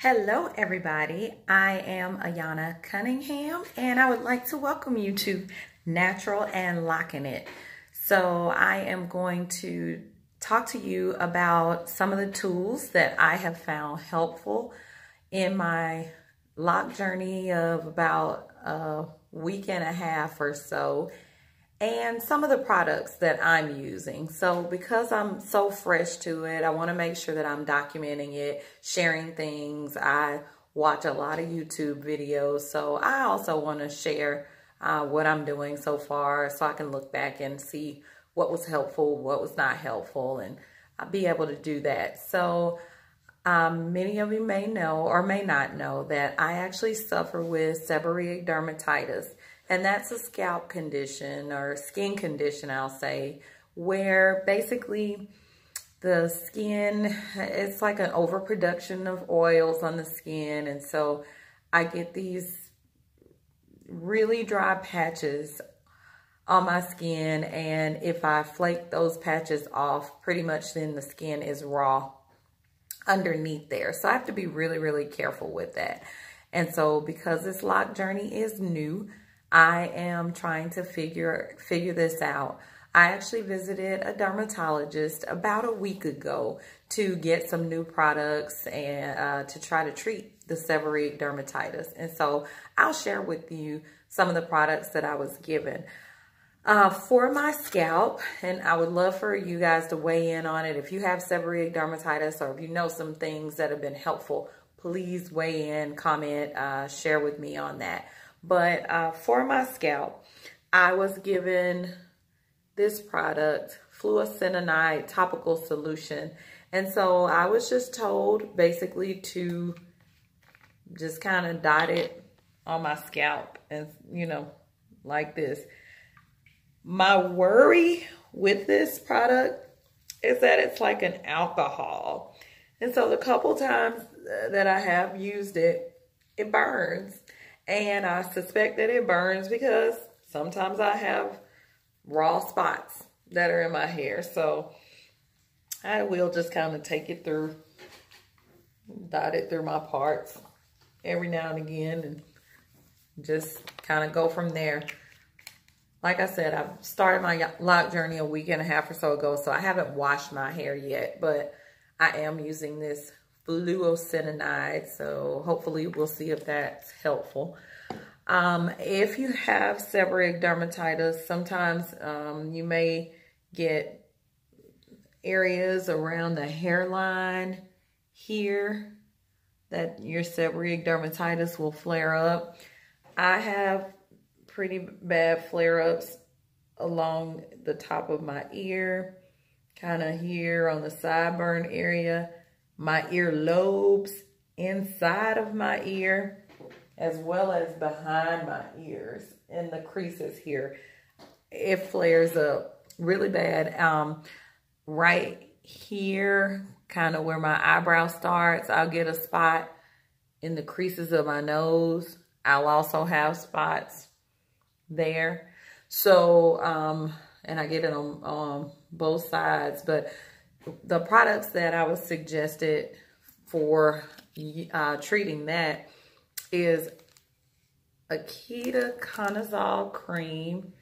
Hello everybody, I am Ayana Cunningham and I would like to welcome you to Natural and Locking It. So I am going to talk to you about some of the tools that I have found helpful in my lock journey of about a week and a half or so, and some of the products that I'm using. So because I'm so fresh to it, I want to make sure that I'm documenting it, sharing things. I watch a lot of YouTube videos, so I also want to share what I'm doing so far so I can look back and see what was helpful, what was not helpful, and I'll be able to do that. So many of you may know or may not know that I actually suffer with seborrheic dermatitis. And that's a scalp condition or skin condition, I'll say, where basically the skin, it's like an overproduction of oils on the skin. And so I get these really dry patches on my skin. And if I flake those patches off, pretty much then the skin is raw underneath there. So I have to be really, really careful with that. And so because this lock journey is new, I am trying to figure this out. I actually visited a dermatologist about a week ago to get some new products and to try to treat the seborrheic dermatitis. And so I'll share with you some of the products that I was given. For my scalp, and I would love for you guys to weigh in on it. If you have seborrheic dermatitis or if you know some things that have been helpful, please weigh in, comment, share with me on that. But for my scalp, I was given this product, fluocinolone topical solution. And so I was just told basically to just kind of dot it on my scalp and, you know, like this. My worry with this product is that it's like an alcohol. And so the couple times that I have used it, it burns. And I suspect that it burns because sometimes I have raw spots that are in my hair. So I will just kind of take it through, dot it through my parts every now and again and just kind of go from there. Like I said, I started my lock journey a week and a half or so ago, so I haven't washed my hair yet, but I am using this fluocinolone, so hopefully we'll see if that's helpful. If you have seborrheic dermatitis, sometimes you may get areas around the hairline here that your seborrheic dermatitis will flare up. I have pretty bad flare-ups along the top of my ear, kind of here on the sideburn area, my ear lobes, inside of my ear, as well as behind my ears in the creases here. It flares up really bad. Right here, kind of where my eyebrow starts, I'll get a spot in the creases of my nose. I'll also have spots there. So, and I get it on both sides, but the products that I was suggested for treating that is a ketoconazole cream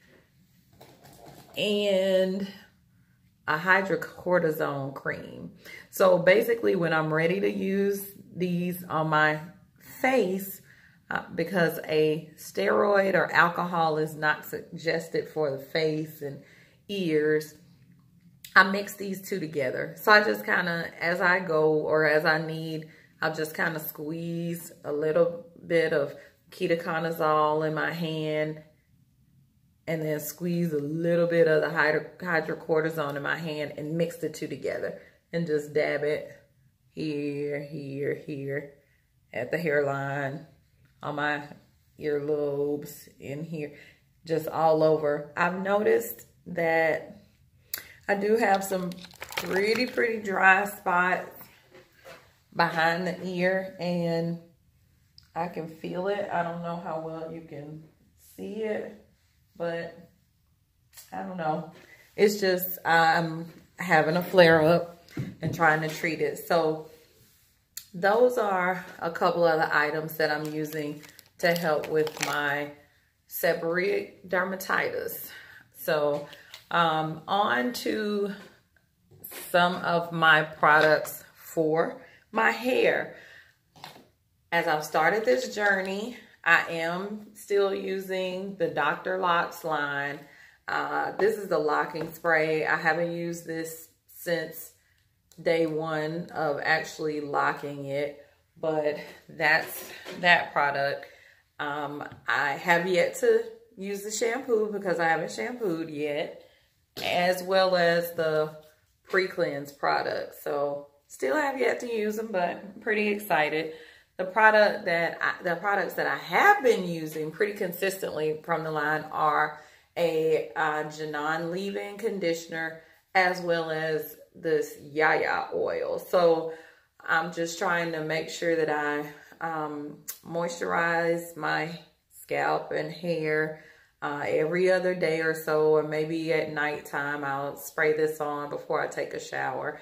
and a hydrocortisone cream. So basically when I'm ready to use these on my face, because a steroid or alcohol is not suggested for the face and ears, I mix these two together. So I just kind of, as I go or as I need, I'll just kind of squeeze a little bit of ketoconazole in my hand and then squeeze a little bit of the hydrocortisone in my hand and mix the two together and just dab it here, here, here at the hairline, on my earlobes, in here, just all over. I've noticed that I do have some pretty dry spots behind the ear, and I can feel it. I don't know how well you can see it, but I don't know. It's just I'm having a flare up and trying to treat it. So those are a couple of the items that I'm using to help with my seborrheic dermatitis. So on to some of my products for my hair. As I've started this journey, I am still using the Dr. Locs line. This is the locking spray. I haven't used this since day one of actually locking it, but that's that product. I have yet to use the shampoo because I haven't shampooed yet, as well as the pre-cleanse product. So still have yet to use them, but I'm pretty excited. The products that I have been using pretty consistently from the line are a Janan leave-in conditioner, as well as this Yaya oil. So I'm just trying to make sure that I moisturize my scalp and hair every other day or so, or maybe at nighttime I'll spray this on before I take a shower.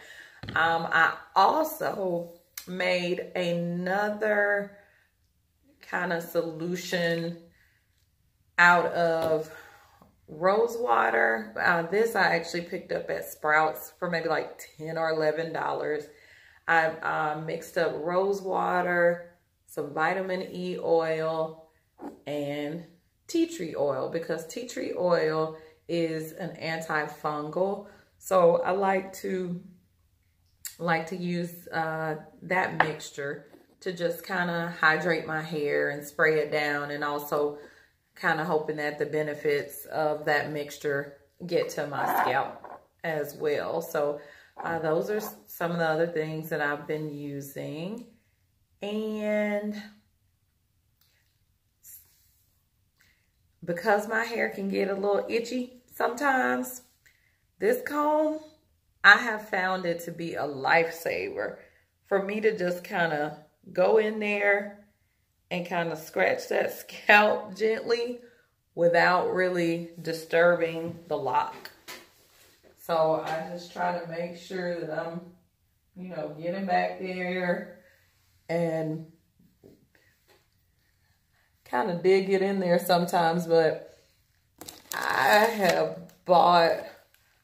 I also made another kind of solution out of rose water. This I actually picked up at Sprouts for maybe like $10 or $11. I mixed up rose water, some vitamin E oil, and tea tree oil, because tea tree oil is an antifungal. So I like to use that mixture to just kind of hydrate my hair and spray it down, and also kind of hoping that the benefits of that mixture get to my scalp as well. So those are some of the other things that I've been using. And because my hair can get a little itchy sometimes, this comb, I have found it to be a lifesaver for me to just kind of go in there and kind of scratch that scalp gently without really disturbing the lock. So I just try to make sure that I'm, you know, getting back there and kind of dig it in there sometimes. But I have bought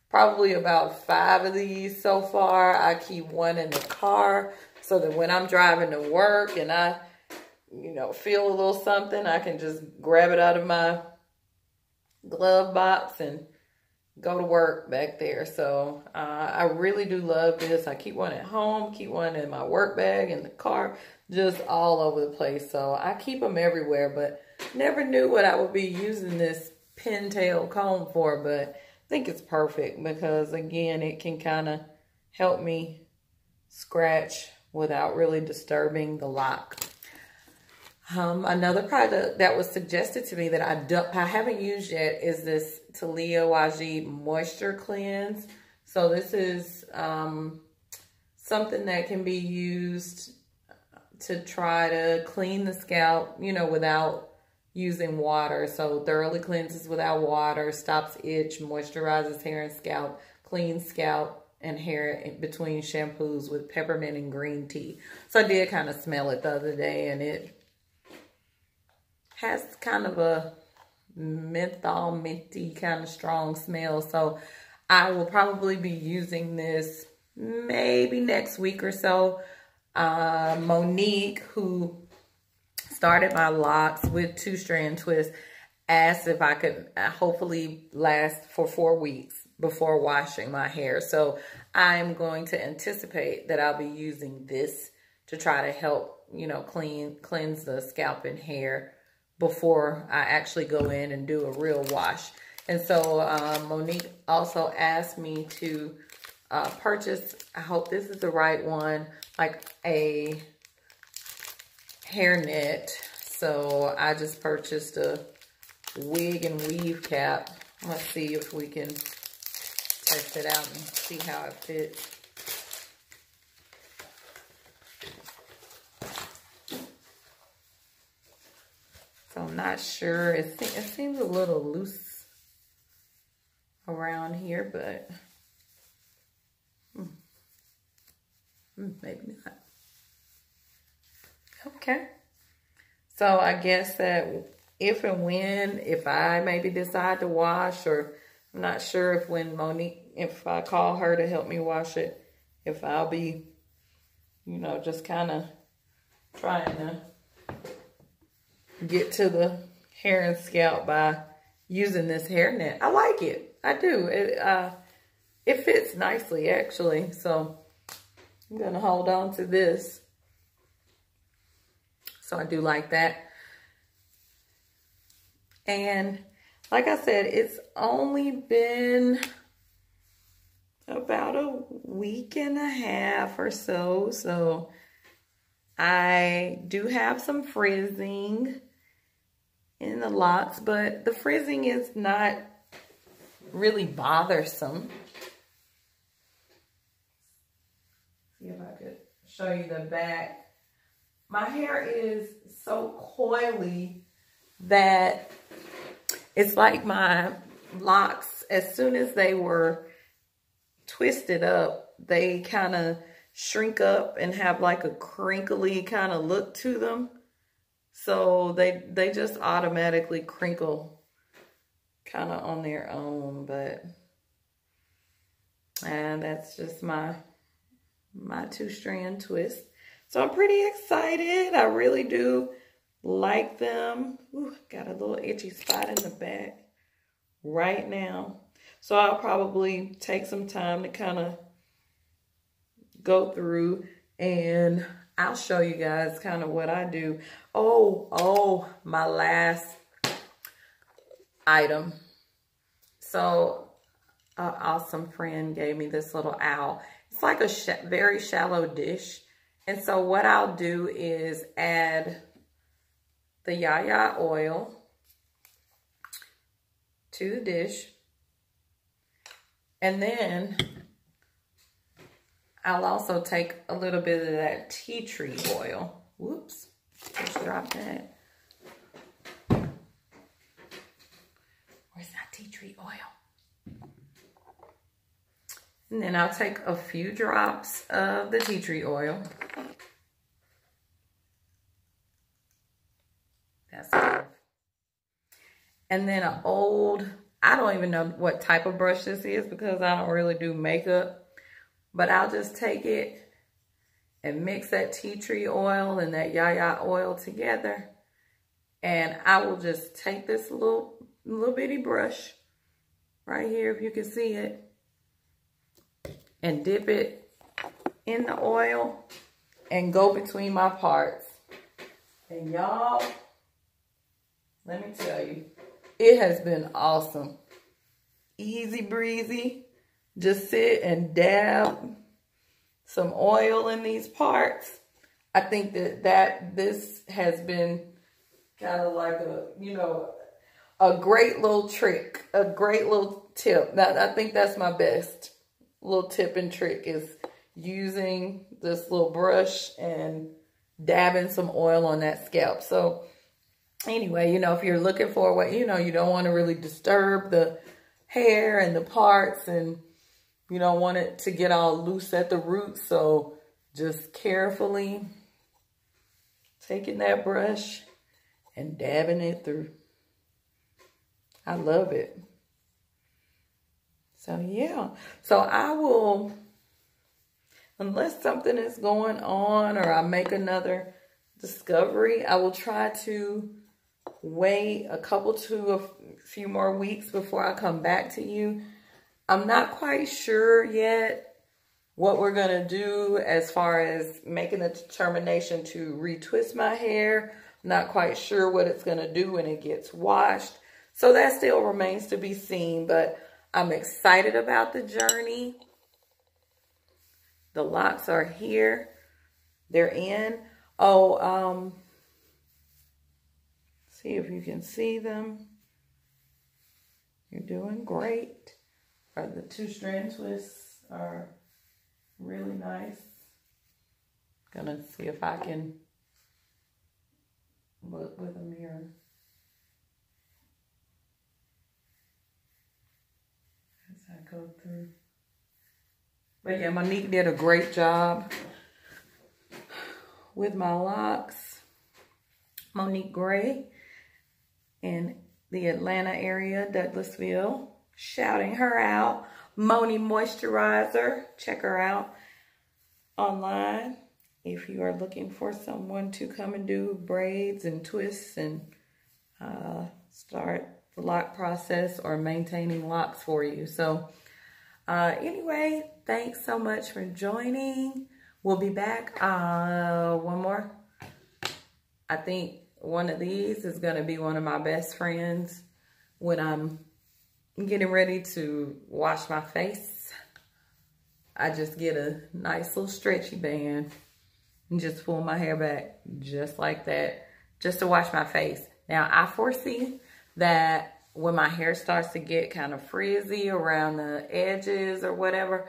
probably about 5 of these so far. I keep one in the car so that when I'm driving to work and I, you know, feel a little something, I can just grab it out of my glove box and go to work back there. So I really do love this. I keep one at home, keep one in my work bag, in the car, just all over the place. So I keep them everywhere, but never knew what I would be using this pintail comb for, but I think it's perfect because, again, it can kind of help me scratch without really disturbing the lock. Another product that was suggested to me that I haven't used yet is this Talia Wajid Moisture Cleanse. So this is something that can be used to try to clean the scalp, you know, without using water. So thoroughly cleanses without water, stops itch, moisturizes hair and scalp, cleans scalp and hair in between shampoos with peppermint and green tea. So I did kind of smell it the other day, and it has kind of a menthol, minty kind of strong smell. So I will probably be using this maybe next week or so. Monique, who started my locks with 2-strand twists, asked if I could hopefully last for 4 weeks before washing my hair. So I'm going to anticipate that I'll be using this to try to help, you know, cleanse the scalp and hair before I actually go in and do a real wash. And so Monique also asked me to purchase, I hope this is the right one, like a hairnet. So I just purchased a wig and weave cap. Let's see if we can test it out and see how it fits. So I'm not sure. It seems a little loose around here, but maybe not. Okay. So I guess that if and when, if I maybe decide to wash, or I'm not sure if when Monique, if I call her to help me wash it, if I'll be, you know, just kind of trying to get to the hair and scalp by using this hairnet. I like it. I do. It fits nicely, actually. So I'm going to hold on to this. So I do like that. And like I said, it's only been about a week and a half or so. So I do have some frizzing in the locks, but the frizzing is not really bothersome. See if I could show you the back. My hair is so coily that it's like my locks, as soon as they were twisted up, they kind of shrink up and have like a crinkly kind of look to them. So they just automatically crinkle kind of on their own, but that's just my 2-strand twist. So I'm pretty excited. I really do like them. Ooh, got a little itchy spot in the back right now. So I'll probably take some time to kind of go through, and I'll show you guys kind of what I do. Oh, my last item. So an awesome friend gave me this little owl. It's like a very shallow dish. And so what I'll do is add the yaya oil to the dish. And then I'll also take a little bit of that tea tree oil. Whoops, just dropped that. Where's that tea tree oil? And then I'll take a few drops of the tea tree oil. That's good. And then an old, I don't even know what type of brush this is because I don't really do makeup, but I'll just take it and mix that tea tree oil and that yaya oil together. And I will just take this little bitty brush right here, if you can see it, and dip it in the oil and go between my parts. And y'all, let me tell you, it has been awesome. Easy breezy. Just sit and dab some oil in these parts. I think that this has been kind of like a, you know, a great little trick, a great little tip. I think that's my best little tip and trick, is using this little brush and dabbing some oil on that scalp. So anyway, you know, if you're looking for what, you know, you don't want to really disturb the hair and the parts, and you don't want it to get all loose at the roots. So just carefully taking that brush and dabbing it through. I love it. So yeah, so I will, unless something is going on or I make another discovery, I will try to wait a couple to a few more weeks before I come back to you. I'm not quite sure yet what we're gonna do as far as making a determination to retwist my hair. I'm not quite sure what it's gonna do when it gets washed. So that still remains to be seen, but I'm excited about the journey. The locks are here. They're in. Oh, see if you can see them. You're doing great. The 2-strand twists are really nice. Gonna see if I can look with a mirror. As I go through. But yeah, Monique did a great job with my locks. Monique Gray in the Atlanta area, Douglasville. Shouting her out. Moni Moisturizer. Check her out online if you are looking for someone to come and do braids and twists and start the lock process or maintaining locks for you. So anyway, thanks so much for joining. We'll be back. One more. I think one of these is going to be one of my best friends when I'm getting ready to wash my face. I just get a nice little stretchy band and just pull my hair back just like that, just to wash my face. Now, I foresee that when my hair starts to get kind of frizzy around the edges or whatever,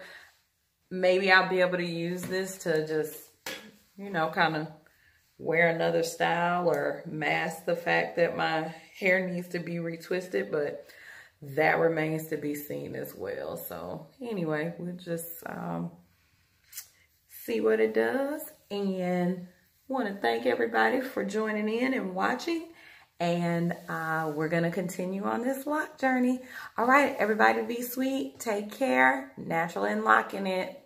maybe I'll be able to use this to just, you know, kind of wear another style or mask the fact that my hair needs to be retwisted, but that remains to be seen as well. So anyway, we'll just see what it does, and want to thank everybody for joining in and watching, and we're going to continue on this lock journey. All right, everybody, be sweet, take care, natural and locking it.